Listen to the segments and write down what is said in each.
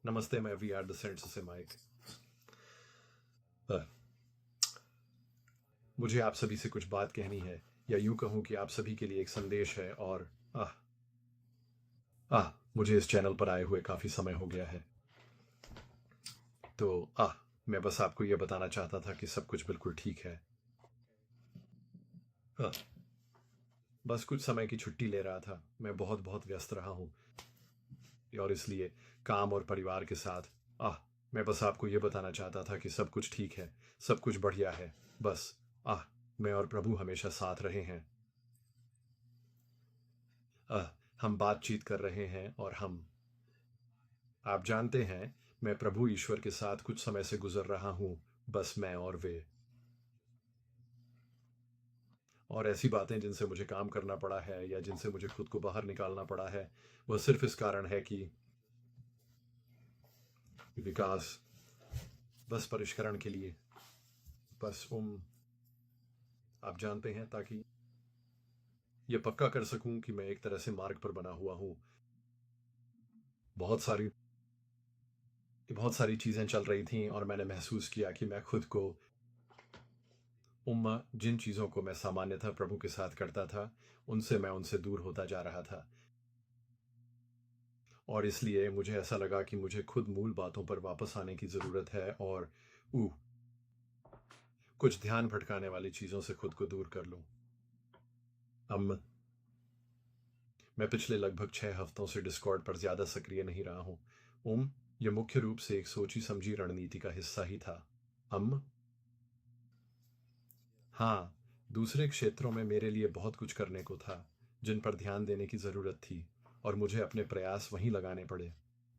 Namaste, my every descent से mic. मुझे आप सभी से कुछ बात कहनी है, या यूं कहूं कि आप सभी के लिए एक संदेश है। और आह आह मुझे इस चैनल पर आए हुए काफ़ी समय हो गया है। तो मैं बस आपको यह बताना चाहता था कि सब कुछ बिल्कुल ठीक है। आह, बस कुछ समय की छुट्टी ले रहा था। मैं बहुत बहुत व्यस्त रहा हूँ, और इसलिए काम और परिवार के साथ आह मैं बस आपको ये बताना चाहता था कि सब कुछ ठीक है, सब कुछ बढ़िया है। बस आह मैं और प्रभु हमेशा साथ रहे हैं। आह हम बातचीत कर रहे हैं, और आप जानते हैं, मैं प्रभु ईश्वर के साथ कुछ समय से गुजर रहा हूँ। बस मैं और वे, और ऐसी बातें जिनसे मुझे काम करना पड़ा है या जिनसे मुझे खुद को बाहर निकालना पड़ा है, वह सिर्फ इस कारण है कि विकास, बस परिष्करण के लिए, बस आप जानते हैं, ताकि ये पक्का कर सकूं कि मैं एक तरह से मार्ग पर बना हुआ हूँ। बहुत सारी बहुत सारी चीज़ें चल रही थीं, और मैंने महसूस किया कि मैं खुद को जिन चीज़ों को मैं सामान्यतः प्रभु के साथ करता था, उनसे दूर होता जा रहा था। और इसलिए मुझे ऐसा लगा कि मुझे खुद मूल बातों पर वापस आने की ज़रूरत है, और ऊ कुछ ध्यान भटकाने वाली चीज़ों से खुद को दूर कर लूं। अब मैं पिछले लगभग 6 हफ्तों से डिस्कॉर्ड पर ज़्यादा सक्रिय नहीं रहा हूं। यह मुख्य रूप से एक सोची समझी रणनीति का हिस्सा ही था। अम हाँ, दूसरे क्षेत्रों में मेरे लिए बहुत कुछ करने को था, जिन पर ध्यान देने की ज़रूरत थी, और मुझे अपने प्रयास वहीं लगाने पड़े।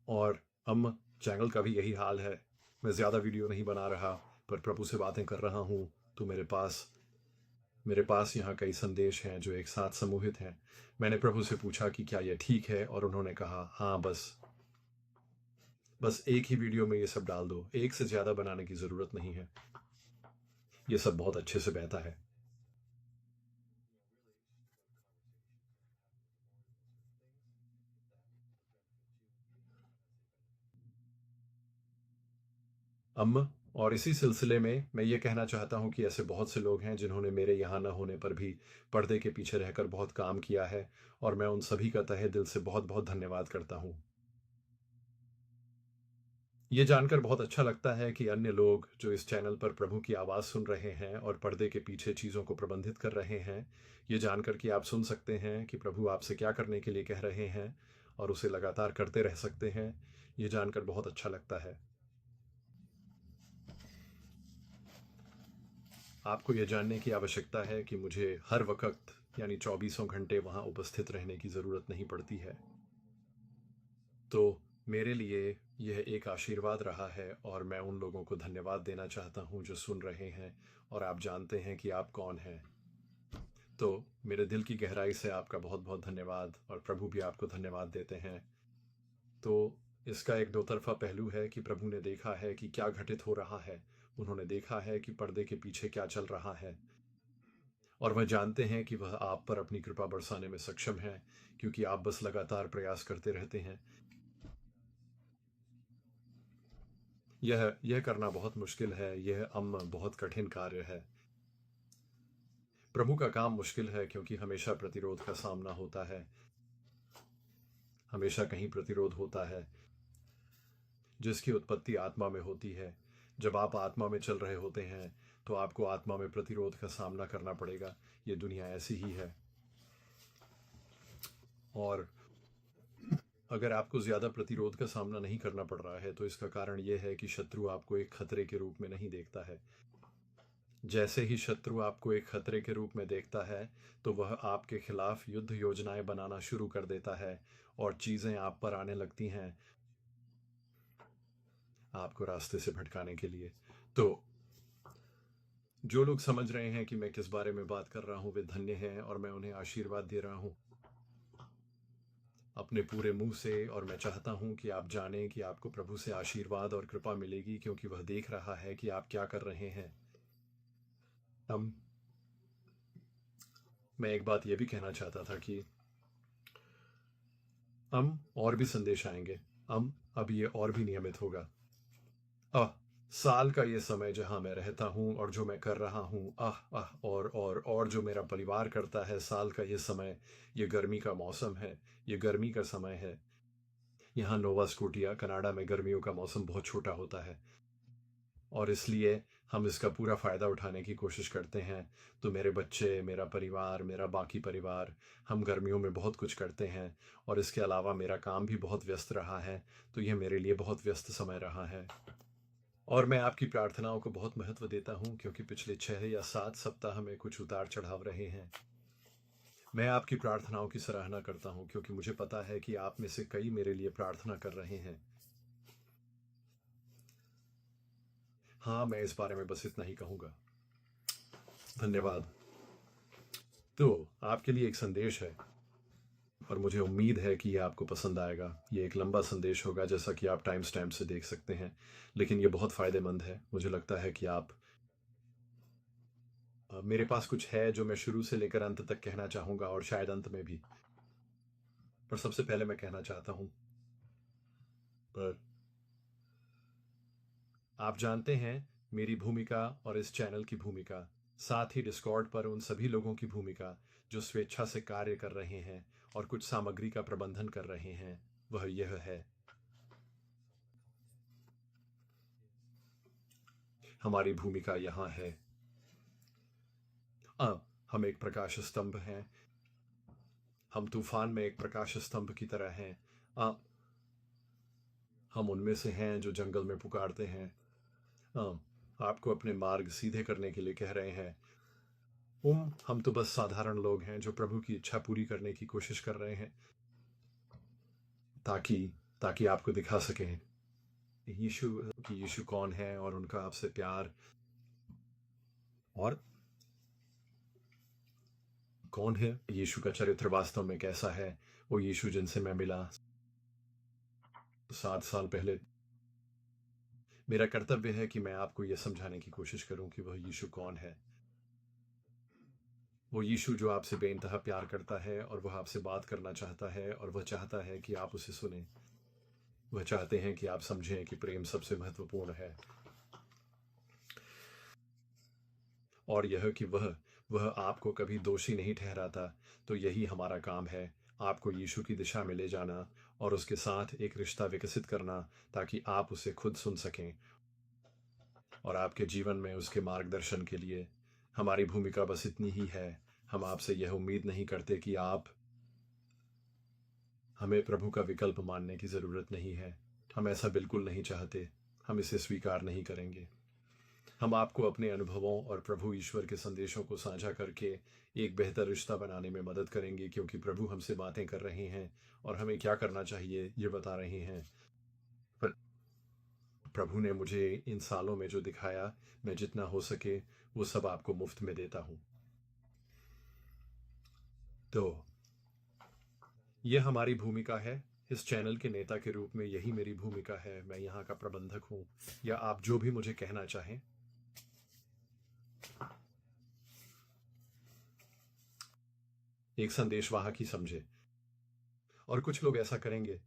और अम चैनल का भी यही हाल है। मैं ज़्यादा वीडियो नहीं बना रहा, पर प्रभु से बातें कर रहा हूँ। तो मेरे पास यहाँ कई संदेश हैं जो एक साथ समूहित हैं। मैंने प्रभु से पूछा कि क्या यह ठीक है, और उन्होंने कहा हाँ, बस बस एक ही वीडियो में ये सब डाल दो, एक से ज़्यादा बनाने की ज़रूरत नहीं है। ये सब बहुत अच्छे से बहता है। अम्म और इसी सिलसिले में मैं ये कहना चाहता हूँ कि ऐसे बहुत से लोग हैं जिन्होंने मेरे यहाँ न होने पर भी पर्दे के पीछे रहकर बहुत काम किया है, और मैं उन सभी का तहे दिल से बहुत बहुत धन्यवाद करता हूँ। ये जानकर बहुत अच्छा लगता है कि अन्य लोग जो इस चैनल पर प्रभु की आवाज़ सुन रहे हैं और पर्दे के पीछे चीज़ों को प्रबंधित कर रहे हैं, ये जानकर कि आप सुन सकते हैं कि प्रभु आपसे क्या करने के लिए कह रहे हैं, और उसे लगातार करते रह सकते हैं, ये जानकर बहुत अच्छा लगता है। आपको यह जानने की आवश्यकता है कि मुझे हर वक़्त, यानी चौबीसों घंटे वहाँ उपस्थित रहने की ज़रूरत नहीं पड़ती है। तो मेरे लिए यह एक आशीर्वाद रहा है, और मैं उन लोगों को धन्यवाद देना चाहता हूँ जो सुन रहे हैं, और आप जानते हैं कि आप कौन हैं। तो मेरे दिल की गहराई से आपका बहुत बहुत धन्यवाद, और प्रभु भी आपको धन्यवाद देते हैं। तो इसका एक दो तरफ़ा पहलू है कि प्रभु ने देखा है कि क्या घटित हो रहा है। उन्होंने देखा है कि पर्दे के पीछे क्या चल रहा है, और वह जानते हैं कि वह आप पर अपनी कृपा बरसाने में सक्षम है, क्योंकि आप बस लगातार प्रयास करते रहते हैं। यह करना बहुत मुश्किल है। यह बहुत कठिन कार्य है। प्रभु का काम मुश्किल है, क्योंकि हमेशा प्रतिरोध का सामना होता है। हमेशा कहीं प्रतिरोध होता है, जिसकी उत्पत्ति आत्मा में होती है। जब आप आत्मा में चल रहे होते हैं, तो आपको आत्मा में प्रतिरोध का सामना करना पड़ेगा। ये दुनिया ऐसी ही है। और अगर आपको ज़्यादा प्रतिरोध का सामना नहीं करना पड़ रहा है, तो इसका कारण यह है कि शत्रु आपको एक खतरे के रूप में नहीं देखता है। जैसे ही शत्रु आपको एक खतरे के रूप में देखता है, तो वह आपके खिलाफ युद्ध योजनाएं बनाना शुरू कर देता है, और चीज़ें आप पर आने लगती हैं, आपको रास्ते से भटकाने के लिए। तो जो लोग समझ रहे हैं कि मैं किस बारे में बात कर रहा हूँ, वे धन्य हैं, और मैं उन्हें आशीर्वाद दे रहा हूँ अपने पूरे मुंह से। और मैं चाहता हूँ कि आप जानें कि आपको प्रभु से आशीर्वाद और कृपा मिलेगी, क्योंकि वह देख रहा है कि आप क्या कर रहे हैं। हम मैं एक बात यह भी कहना चाहता था कि हम और भी संदेश आएंगे। अब ये और भी नियमित होगा। आह! साल का ये समय जहाँ मैं रहता हूँ और जो मैं कर रहा हूँ, आह! आह! और जो मेरा परिवार करता है, साल का ये समय, ये गर्मी का मौसम है, ये गर्मी का समय है। यहाँ नोवा स्कोटिया, कनाडा में गर्मियों का मौसम बहुत छोटा होता है और इसलिए हम इसका पूरा फ़ायदा उठाने की कोशिश करते हैं। तो मेरे बच्चे, मेरा परिवार, मेरा बाकी परिवार, हम गर्मियों में बहुत कुछ करते हैं और इसके अलावा मेरा काम भी बहुत व्यस्त रहा है, तो ये मेरे लिए बहुत व्यस्त समय रहा है। और मैं आपकी प्रार्थनाओं को बहुत महत्व देता हूँ क्योंकि पिछले 6 या 7 सप्ताह में कुछ उतार-चढ़ाव रहे हैं। मैं आपकी प्रार्थनाओं की सराहना करता हूँ क्योंकि मुझे पता है कि आप में से कई मेरे लिए प्रार्थना कर रहे हैं। हाँ, मैं इस बारे में बस इतना ही कहूँगा। धन्यवाद। तो आपके लिए एक संदेश है और मुझे उम्मीद है कि ये आपको पसंद आएगा। ये एक लंबा संदेश होगा जैसा कि आप टाइम स्टैम्प से देख सकते हैं, लेकिन ये बहुत फ़ायदेमंद है। मुझे लगता है कि आप मेरे पास कुछ है जो मैं शुरू से लेकर अंत तक कहना चाहूँगा और शायद अंत में भी। पर सबसे पहले मैं कहना चाहता हूँ, पर आप जानते हैं मेरी भूमिका और इस चैनल की भूमिका, साथ ही डिस्कॉर्ड पर उन सभी लोगों की भूमिका जो स्वेच्छा से कार्य कर रहे हैं और कुछ सामग्री का प्रबंधन कर रहे हैं, वह यह है। हमारी भूमिका यहाँ है। हम एक प्रकाश स्तंभ हैं। हम तूफान में एक प्रकाश स्तंभ की तरह हैं। अ, हम उनमें से हैं जो जंगल में पुकारते हैं। आपको अपने मार्ग सीधे करने के लिए कह रहे हैं। हम तो बस साधारण लोग हैं जो प्रभु की इच्छा पूरी करने की कोशिश कर रहे हैं ताकि ताकि आपको दिखा सकें यीशु कि यीशु कौन है और उनका आपसे प्यार और कौन है यीशु का चरित्र वास्तव में कैसा है। वो यीशु जिनसे मैं मिला 7 साल पहले। मेरा कर्तव्य है कि मैं आपको यह समझाने की कोशिश करूं कि वह यीशु कौन है। वो यीशु जो आपसे बेइंतहा प्यार करता है और वह आपसे बात करना चाहता है और वह चाहता है कि आप उसे सुने। वह चाहते हैं कि आप समझें कि प्रेम सबसे महत्वपूर्ण है और यह कि वह आपको कभी दोषी नहीं ठहराता। तो यही हमारा काम है, आपको यीशु की दिशा में ले जाना और उसके साथ एक रिश्ता विकसित करना ताकि आप उसे खुद सुन सकें और आपके जीवन में उसके मार्गदर्शन के लिए हमारी भूमिका बस इतनी ही है। हम आपसे यह उम्मीद नहीं करते कि आप हमें प्रभु का विकल्प मानने की ज़रूरत नहीं है। हम ऐसा बिल्कुल नहीं चाहते। हम इसे स्वीकार नहीं करेंगे। हम आपको अपने अनुभवों और प्रभु ईश्वर के संदेशों को साझा करके एक बेहतर रिश्ता बनाने में मदद करेंगे क्योंकि प्रभु हमसे बातें कर रहे हैं और हमें क्या करना चाहिए ये बता रहे हैं। पर प्रभु ने मुझे इन सालों में जो दिखाया, मैं जितना हो सके वो सब आपको मुफ्त में देता हूँ। तो यह हमारी भूमिका है। इस चैनल के नेता के रूप में यही मेरी भूमिका है। मैं यहाँ का प्रबंधक हूँ या आप जो भी मुझे कहना चाहें। एक संदेशवाहक ही समझे। और कुछ लोग ऐसा करेंगे।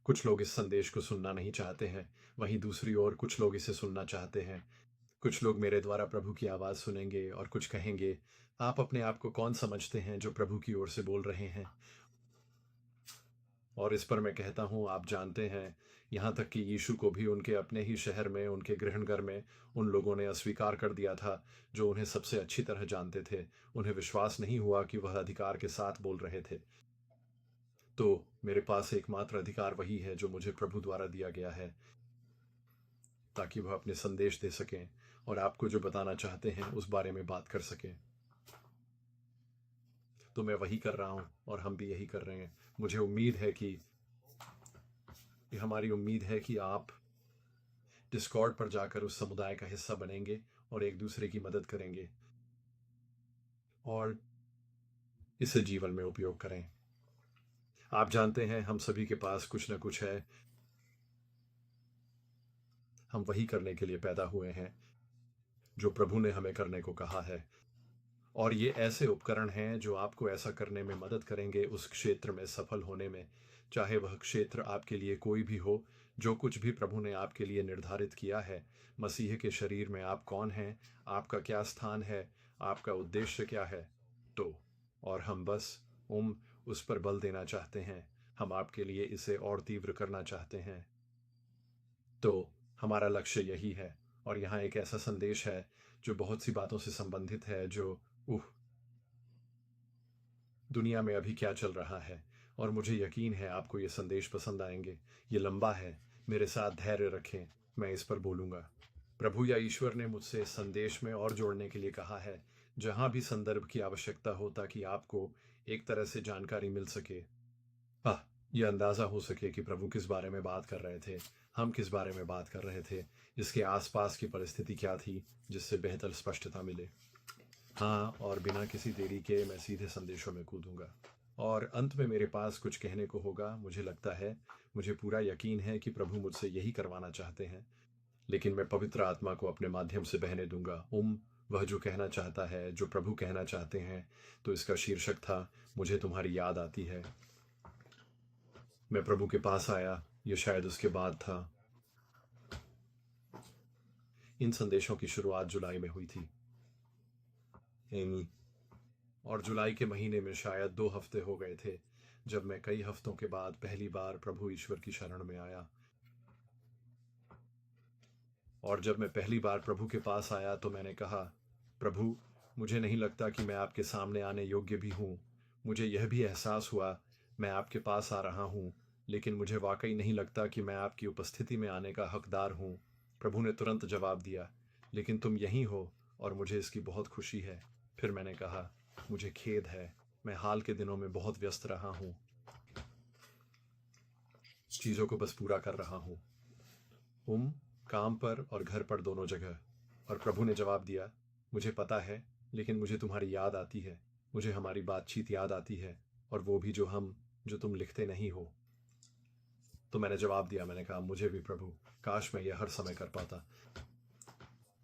कुछ लोग इस संदेश को सुनना नहीं चाहते हैं, वहीं दूसरी ओर कुछ लोग इसे सुनना चाहते हैं। कुछ लोग मेरे द्वारा प्रभु की आवाज़ सुनेंगे और कुछ कहेंगे, आप अपने आप को कौन समझते हैं जो प्रभु की ओर से बोल रहे हैं। और इस पर मैं कहता हूँ, आप जानते हैं, यहाँ तक कि यीशु को भी उनके अपने ही शहर में, उनके गृहनगर में उन लोगों ने अस्वीकार कर दिया था जो उन्हें सबसे अच्छी तरह जानते थे। उन्हें विश्वास नहीं हुआ कि वह अधिकार के साथ बोल रहे थे। तो मेरे पास एकमात्र अधिकार वही है जो मुझे प्रभु द्वारा दिया गया है ताकि वह अपने संदेश दे सकें और आपको जो बताना चाहते हैं उस बारे में बात कर सकें। तो मैं वही कर रहा हूँ और हम भी यही कर रहे हैं। मुझे उम्मीद है कि हमारी उम्मीद है कि आप डिस्कॉर्ड पर जाकर उस समुदाय का हिस्सा बनेंगे और एक दूसरे की मदद करेंगे और इसे जीवन में उपयोग करें। आप जानते हैं हम सभी के पास कुछ न कुछ है। हम वही करने के लिए पैदा हुए हैं जो प्रभु ने हमें करने को कहा है। और ये ऐसे उपकरण हैं जो आपको ऐसा करने में मदद करेंगे उस क्षेत्र में सफल होने में, चाहे वह क्षेत्र आपके लिए कोई भी हो। जो कुछ भी प्रभु ने आपके लिए निर्धारित किया है, मसीह के शरीर में आप कौन हैं, आपका क्या स्थान है, आपका उद्देश्य क्या है, तो और हम बस उस पर बल देना चाहते हैं। हम आपके लिए इसे और तीव्र करना चाहते हैं। तो हमारा लक्ष्य यही है। और यहाँ एक ऐसा संदेश है जो बहुत सी बातों से संबंधित है, जो उह दुनिया में अभी क्या चल रहा है। और मुझे यकीन है आपको ये संदेश पसंद आएंगे। ये लंबा है, मेरे साथ धैर्य रखें, मैं इस पर बोलूँगा। प्रभु या ईश्वर ने मुझसे इस संदेश में और जोड़ने के लिए कहा है, जहाँ भी संदर्भ की आवश्यकता हो, ताकि आपको एक तरह से जानकारी मिल सके, आह ये अंदाज़ा हो सके कि प्रभु किस बारे में बात कर रहे थे, हम किस बारे में बात कर रहे थे, इसके आसपास की परिस्थिति क्या थी, जिससे बेहतर स्पष्टता मिले। हाँ, और बिना किसी देरी के मैं सीधे संदेशों में कूदूंगा। और अंत में मेरे पास कुछ कहने को होगा। मुझे लगता है, मुझे पूरा यकीन है कि प्रभु मुझसे यही करवाना चाहते हैं, लेकिन मैं पवित्र आत्मा को अपने माध्यम से बहने दूंगा। वह जो कहना चाहता है, जो प्रभु कहना चाहते हैं। तो इसका शीर्षक था, मुझे तुम्हारी याद आती है। मैं प्रभु के पास आया, ये शायद उसके बाद था। इन संदेशों की शुरुआत जुलाई में हुई थी एमी, और जुलाई के महीने में शायद 2 हफ्ते हो गए थे जब मैं कई हफ्तों के बाद पहली बार प्रभु ईश्वर की शरण में आया। और जब मैं पहली बार प्रभु के पास आया तो मैंने कहा, प्रभु, मुझे नहीं लगता कि मैं आपके सामने आने योग्य भी हूँ। मुझे यह भी एहसास हुआ, मैं आपके पास आ रहा हूँ, लेकिन मुझे वाकई नहीं लगता कि मैं आपकी उपस्थिति में आने का हकदार हूँ। प्रभु ने तुरंत जवाब दिया, लेकिन तुम यहीं हो और मुझे इसकी बहुत खुशी है। फिर मैंने कहा, मुझे खेद है, मैं हाल के दिनों में बहुत व्यस्त रहा हूँ, चीज़ों को बस पूरा कर रहा हूँ, काम पर और घर पर दोनों जगह। और प्रभु ने जवाब दिया, मुझे पता है, लेकिन मुझे तुम्हारी याद आती है, मुझे हमारी बातचीत याद आती है, और वो भी जो तुम लिखते नहीं हो। तो मैंने जवाब दिया, मैंने कहा, मुझे भी प्रभु, काश मैं यह हर समय कर पाता।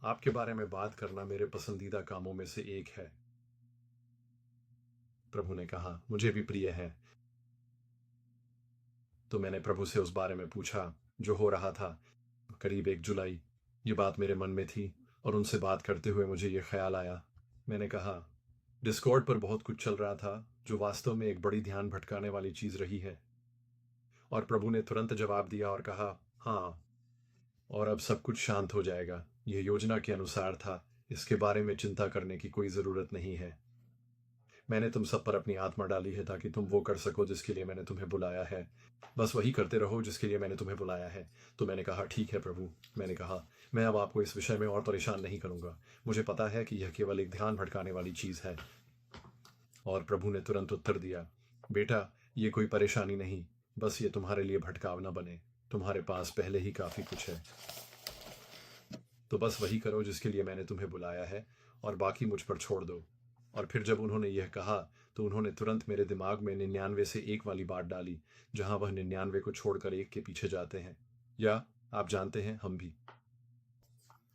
आपके बारे में बात करना मेरे पसंदीदा कामों में से एक है। प्रभु ने कहा, मुझे भी प्रिय है। तो मैंने प्रभु से उस बारे में पूछा जो हो रहा था। करीब 1 जुलाई ये बात मेरे मन में थी, और उनसे बात करते हुए मुझे ये ख्याल आया। मैंने कहा, डिस्कॉर्ड पर बहुत कुछ चल रहा था जो वास्तव में एक बड़ी ध्यान भटकाने वाली चीज़ रही है। और प्रभु ने तुरंत जवाब दिया और कहा, हाँ, और अब सब कुछ शांत हो जाएगा। यह योजना के अनुसार था, इसके बारे में चिंता करने की कोई ज़रूरत नहीं है। मैंने तुम सब पर अपनी आत्मा डाली है ताकि तुम वो कर सको जिसके लिए मैंने तुम्हें बुलाया है। बस वही करते रहो जिसके लिए मैंने तुम्हें बुलाया है। तो मैंने कहा, ठीक है प्रभु। मैंने कहा, मैं अब आपको इस विषय में और परेशान नहीं करूंगा। मुझे पता है कि यह केवल एक ध्यान भटकाने वाली चीज़ है। और प्रभु ने तुरंत उत्तर दिया, बेटा, ये कोई परेशानी नहीं, बस ये तुम्हारे लिए भटकाव न बने। तुम्हारे पास पहले ही काफ़ी कुछ है, तो बस वही करो जिसके लिए मैंने तुम्हें बुलाया है, और बाकी मुझ पर छोड़ दो। और फिर जब उन्होंने यह कहा तो उन्होंने तुरंत मेरे दिमाग में 99 से 1 वाली बात डाली, जहां वह 99 को छोड़कर 1 के पीछे जाते हैं। या आप जानते हैं,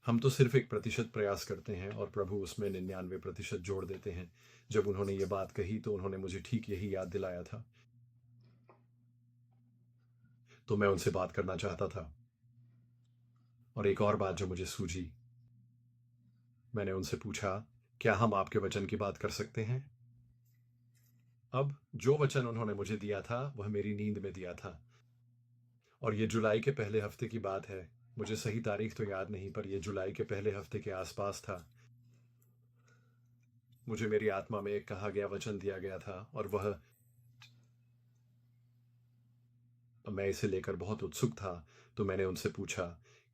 हम तो सिर्फ 1% प्रयास करते हैं और प्रभु उसमें 99% जोड़ देते हैं। जब उन्होंने ये बात कही तो उन्होंने मुझे ठीक यही याद दिलाया था। तो मैं उनसे बात करना चाहता था। और एक और बात जो मुझे सूझी, मैंने उनसे पूछा, क्या हम आपके वचन की बात कर सकते हैं? अब जो वचन उन्होंने मुझे दिया था वह मेरी नींद में दिया था। और ये जुलाई के पहले हफ्ते की बात है। मुझे सही तारीख तो याद नहीं, पर यह जुलाई के पहले हफ्ते के आसपास था। मुझे मेरी आत्मा में एक कहा गया वचन दिया गया था, और वह मैं इसे लेकर बहुत उत्सुक था। तो मैंने उनसे पूछा,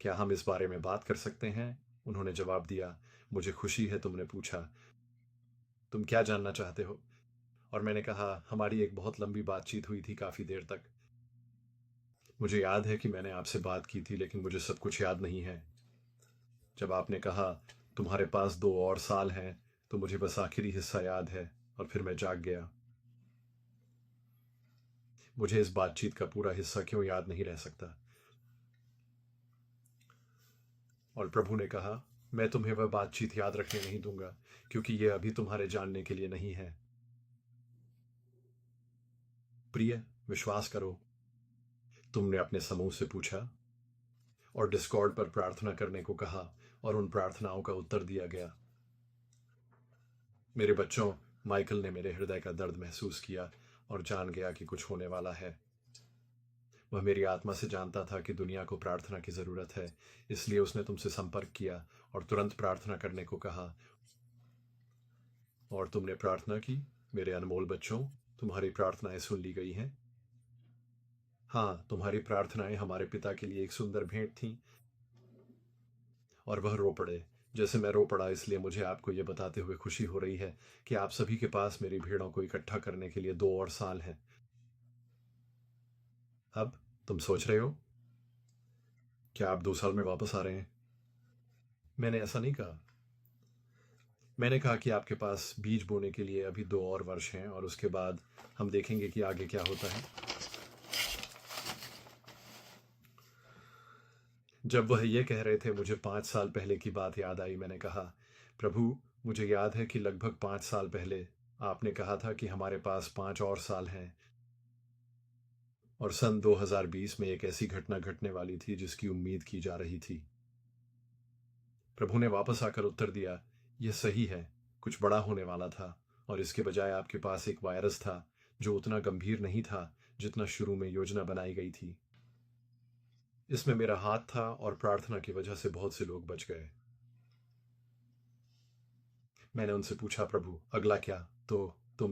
क्या हम इस बारे में बात कर सकते हैं? उन्होंने जवाब दिया, मुझे खुशी है तुमने पूछा, तुम क्या जानना चाहते हो? और मैंने कहा, हमारी एक बहुत लंबी बातचीत हुई थी, काफ़ी देर तक। मुझे याद है कि मैंने आपसे बात की थी, लेकिन मुझे सब कुछ याद नहीं है। जब आपने कहा तुम्हारे पास 2 और साल हैं, तो मुझे बस आखिरी हिस्सा याद है, और फिर मैं जाग गया। मुझे इस बातचीत का पूरा हिस्सा क्यों याद नहीं रह सकता। और प्रभु ने कहा, मैं तुम्हें वह बातचीत याद रखने नहीं दूंगा, क्योंकि यह अभी तुम्हारे जानने के लिए नहीं है। प्रिय, विश्वास करो, तुमने अपने समूह से पूछा और डिस्कॉर्ड पर प्रार्थना करने को कहा और उन प्रार्थनाओं का उत्तर दिया गया। मेरे बच्चों, माइकल ने मेरे हृदय का दर्द महसूस किया और जान गया कि कुछ होने वाला है। वह मेरी आत्मा से जानता था कि दुनिया को प्रार्थना की ज़रूरत है, इसलिए उसने तुमसे संपर्क किया और तुरंत प्रार्थना करने को कहा। और तुमने प्रार्थना की। मेरे अनमोल बच्चों, तुम्हारी प्रार्थनाएं सुन ली गई हैं। हाँ, तुम्हारी प्रार्थनाएं हमारे पिता के लिए एक सुंदर भेंट थीं। और वह रो पड़े जैसे मैं रो पड़ा। इसलिए मुझे आपको ये बताते हुए खुशी हो रही है कि आप सभी के पास मेरी भेड़ों को इकट्ठा करने के लिए 2 और साल हैं। अब तुम सोच रहे हो, क्या आप 2 साल में वापस आ रहे हैं? मैंने ऐसा नहीं कहा। मैंने कहा कि आपके पास बीज बोने के लिए अभी 2 और वर्ष हैं और उसके बाद हम देखेंगे कि आगे क्या होता है। जब वह ये कह रहे थे, मुझे 5 साल पहले की बात याद आई। मैंने कहा, प्रभु, मुझे याद है कि लगभग 5 साल पहले आपने कहा था कि हमारे पास 5 और साल हैं। और सन 2020 में एक ऐसी घटना घटने वाली थी जिसकी उम्मीद की जा रही थी। प्रभु ने वापस आकर उत्तर दिया, यह सही है, कुछ बड़ा होने वाला था और इसके बजाय आपके पास एक वायरस था जो उतना गंभीर नहीं था जितना शुरू में योजना बनाई गई थी। इसमें मेरा हाथ था और प्रार्थना की वजह से बहुत से लोग बच गए। मैंने उनसे पूछा, प्रभु, अगला क्या? तो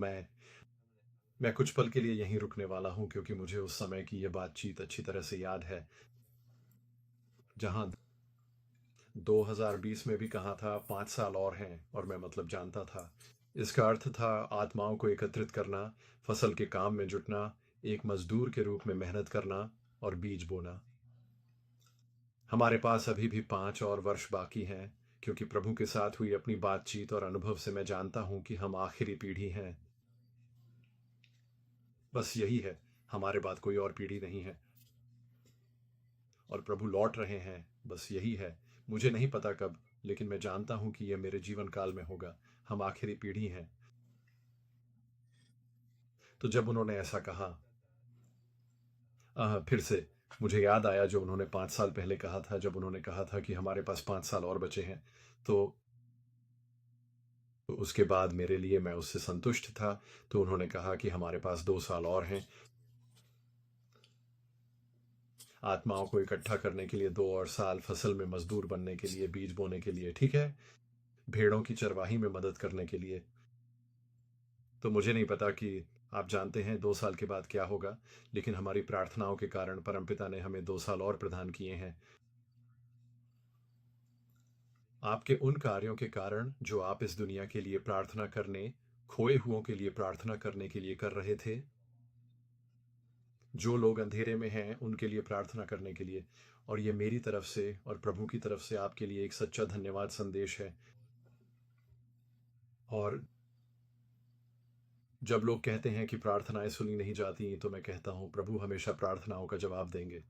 मैं कुछ पल के लिए यहीं रुकने वाला हूं, क्योंकि मुझे उस समय की यह बातचीत अच्छी तरह से याद है, जहां 2020 में भी कहा था 5 साल और हैं, और मैं मतलब जानता था। इसका अर्थ था आत्माओं को एकत्रित करना, फसल के काम में जुटना, एक मजदूर के रूप में मेहनत करना और बीज बोना। हमारे पास अभी भी 5 और वर्ष बाकी हैं, क्योंकि प्रभु के साथ हुई अपनी बातचीत और अनुभव से मैं जानता हूं कि हम आखिरी पीढ़ी हैं। बस यही है, हमारे बाद कोई और पीढ़ी नहीं है और प्रभु लौट रहे हैं। बस यही है। मुझे नहीं पता कब, लेकिन मैं जानता हूं कि यह मेरे जीवन काल में होगा। हम आखिरी पीढ़ी हैं। तो जब उन्होंने ऐसा कहा, फिर से मुझे याद आया जो उन्होंने 5 साल पहले कहा था, जब उन्होंने कहा था कि हमारे पास 5 साल और बचे हैं। तो उसके बाद मेरे लिए, मैं उससे संतुष्ट था। तो उन्होंने कहा कि हमारे पास 2 साल और हैं, आत्माओं को इकट्ठा करने के लिए 2 और साल, फसल में मजदूर बनने के लिए, बीज बोने के लिए, ठीक है, भेड़ों की चरवाही में मदद करने के लिए। तो मुझे नहीं पता कि आप जानते हैं 2 साल के बाद क्या होगा, लेकिन हमारी प्रार्थनाओं के कारण परमपिता ने हमें 2 साल और प्रदान किए हैं। आपके उन कार्यों के कारण जो आप इस दुनिया के लिए प्रार्थना करने, खोए हुओं के लिए प्रार्थना करने के लिए कर रहे थे, जो लोग अंधेरे में हैं उनके लिए प्रार्थना करने के लिए। और ये मेरी तरफ से और प्रभु की तरफ से आपके लिए एक सच्चा धन्यवाद संदेश है। और जब लोग कहते हैं कि प्रार्थनाएं सुनी नहीं जाती, तो मैं कहता हूं, प्रभु हमेशा प्रार्थनाओं का जवाब देंगे।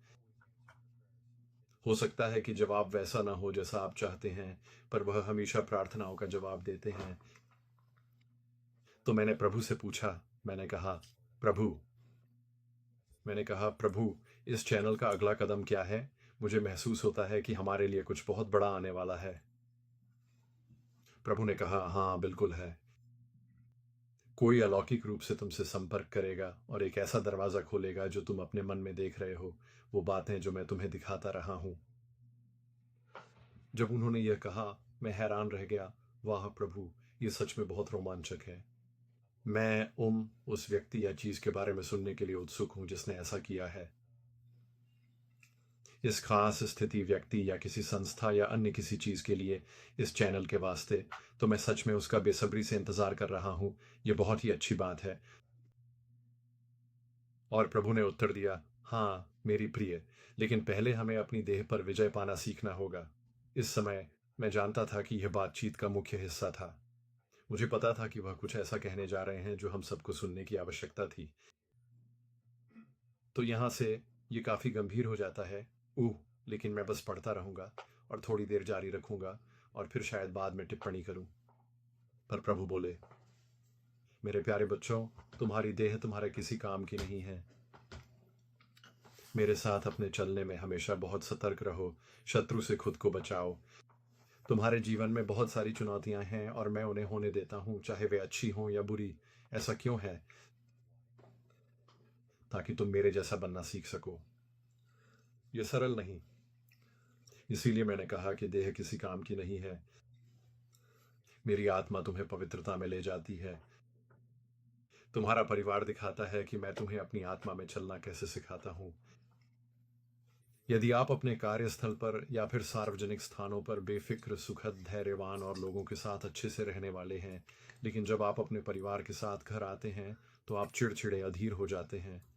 हो सकता है कि जवाब वैसा ना हो जैसा आप चाहते हैं, पर वह हमेशा प्रार्थनाओं का जवाब देते हैं। तो मैंने प्रभु से पूछा, मैंने कहा, प्रभु मैंने कहा, प्रभु, इस चैनल का अगला कदम क्या है? मुझे महसूस होता है कि हमारे लिए कुछ बहुत बड़ा आने वाला है। प्रभु ने कहा, हाँ, बिल्कुल है। कोई अलौकिक रूप से तुमसे संपर्क करेगा और एक ऐसा दरवाज़ा खोलेगा जो तुम अपने मन में देख रहे हो, वो बातें जो मैं तुम्हें दिखाता रहा हूँ। जब उन्होंने यह कहा, मैं हैरान रह गया। वाह प्रभु, ये सच में बहुत रोमांचक है। मैं उस व्यक्ति या चीज़ के बारे में सुनने के लिए उत्सुक हूँ जिसने ऐसा किया है। इस खास स्थिति, व्यक्ति या किसी संस्था या अन्य किसी चीज़ के लिए, इस चैनल के वास्ते, तो मैं सच में उसका बेसब्री से इंतज़ार कर रहा हूँ। ये बहुत ही अच्छी बात है। और प्रभु ने उत्तर दिया, हाँ मेरी प्रिय, लेकिन पहले हमें अपनी देह पर विजय पाना सीखना होगा। इस समय मैं जानता था कि यह बातचीत का मुख्य हिस्सा था। मुझे पता था कि वह कुछ ऐसा कहने जा रहे हैं जो हम सबको सुनने की आवश्यकता थी। तो यहाँ से ये काफ़ी गंभीर हो जाता है। लेकिन मैं बस पढ़ता रहूँगा और थोड़ी देर जारी रखूँगा और फिर शायद बाद में टिप्पणी करूं। पर प्रभु बोले, मेरे प्यारे बच्चों, तुम्हारी देह तुम्हारे किसी काम की नहीं है। मेरे साथ अपने चलने में हमेशा बहुत सतर्क रहो, शत्रु से खुद को बचाओ। तुम्हारे जीवन में बहुत सारी चुनौतियां हैं और मैं उन्हें होने देता हूं, चाहे वे अच्छी हों या बुरी। ऐसा क्यों है? ताकि तुम मेरे जैसा बनना सीख सको। ये सरल नहीं, इसीलिए मैंने कहा कि देह किसी काम की नहीं है। मेरी आत्मा तुम्हें पवित्रता में ले जाती है। तुम्हारा परिवार दिखाता है कि मैं तुम्हें अपनी आत्मा में चलना कैसे सिखाता हूं। यदि आप अपने कार्यस्थल पर या फिर सार्वजनिक स्थानों पर बेफिक्र, सुखद, धैर्यवान और लोगों के साथ अच्छे से रहने वाले हैं, लेकिन जब आप अपने परिवार के साथ घर आते हैं तो आप चिड़चिड़े, अधीर हो जाते हैं।